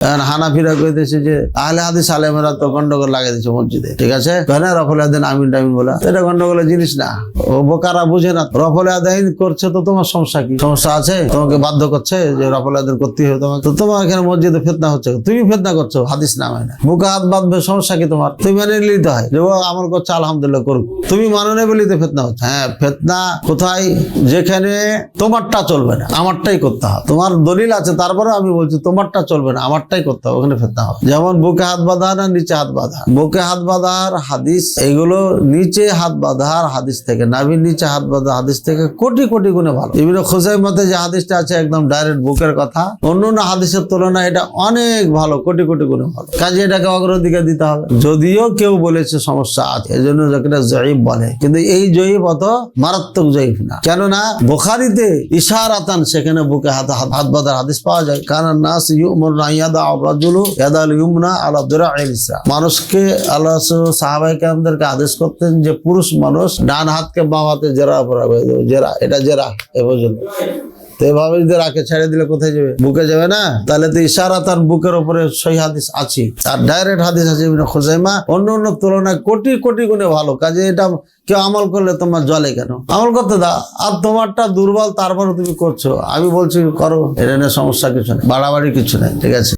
হানাফিরা কইতেছে যে আহলে হাদিস আলেমেরা তো গন্ডগোল লাগিয়ে দিচ্ছে মসজিদে, ঠিক আছে, রফল আদান আমিন টামিন বলা, এটা গন্ডগোলের জিনিস না। ও বোকারা বুঝে না, রফল আদান করছে তো তোমার সমস্যা কি? সমস্যা আছে? তোমাকে বাধ্য করছে যে রফল আদান করতে হবে তোমাকে? তো তোমার এখানে মসজিদে ফিতনা হচ্ছে, তুমি ফিতনা করছো, হাদিস না মানে বুকে হাত বাঁধবে, সমস্যা কি তোমার? তুমি মানে নিতে হয় যে ও আমল করছে আলহামদুলিল্লাহ করুক, তুমি মানো না বলিতে ফিতনা হচ্ছে। হ্যাঁ, ফিতনা কোথায়? যেখানে তোমারটা চলবে না, আমারটাই করতে হবে। তোমার দলিল আছে, তারপরে আমি বলছি তোমারটা চলবে না, আমারটাই করতে হবে, ওখানে ফিতনা হবে। যেমন বুকে হাত বাঁধা না নিচে হাত বাঁধা, বুকে হাত বাঁধার হাদিস, এগুলো নিচে হাত বাঁধার হাদিস থেকে, নাভির নিচে হাত বাঁধা হাদিস থেকে কোটি কোটি গুণে ভালো। বিভিন্ন খুজাইমাতে যে হাদিসটা আছে একদম ডাইরেক্ট বুকের কথা, অন্য হাদিসের তুলনায় এটা অনেক ভালো, কোটি কোটি গুণে ভালো। কাজে এটাকে অগ্রাধিকার দিতে হবে। যদিও কেউ বলেছে সমস্যা আছে, এজন্য এটা জয়ীফ বলে, কিন্তু এই জয়ীফ অত মারাত্মক জয়ীফ না। কেননা বুখারীতে ইশারাতান সেখানে বুকে হাত বাঁধার হাদিস পাওয়া যায়। কারণ নাস ইউমরুনা ইয়াদা রাজুলু ইয়াদাল ইউমনা আলা দিরাইল ইসরা, মানুষকে আল্লাহ রাসূল সাহাবায়ে কেরামদেরকে আদেশ করতেন যে পুরুষ মানুষ ডান হাতকে বাম হাতে জেরা পরাবে, জেরা, এটা জেরা এ পর্যন্ত। তো এভাবে যদি রাখে ছেড়ে দিলে কোথায় যাবে? বুকে যাবে না? তাহলে তো ইশারাতান বুকের উপরে সহি হাদিস আছে, আর ডাইরেক্ট হাদিস আছে ইবনে খুজাইমা, অন্য অন্য তুলনায় কোটি কোটি গুণে ভালো। কাজে এটা কেউ আমল করলে তোমার জলে কেন? আমল করতে দাও। আর তোমারটা দুর্বল, তারপরে তুমি করছো, আমি বলছি করো, এটা নিয়ে সমস্যা কিছু নেই, বাড়াবাড়ি কিছু নেই, ঠিক আছে।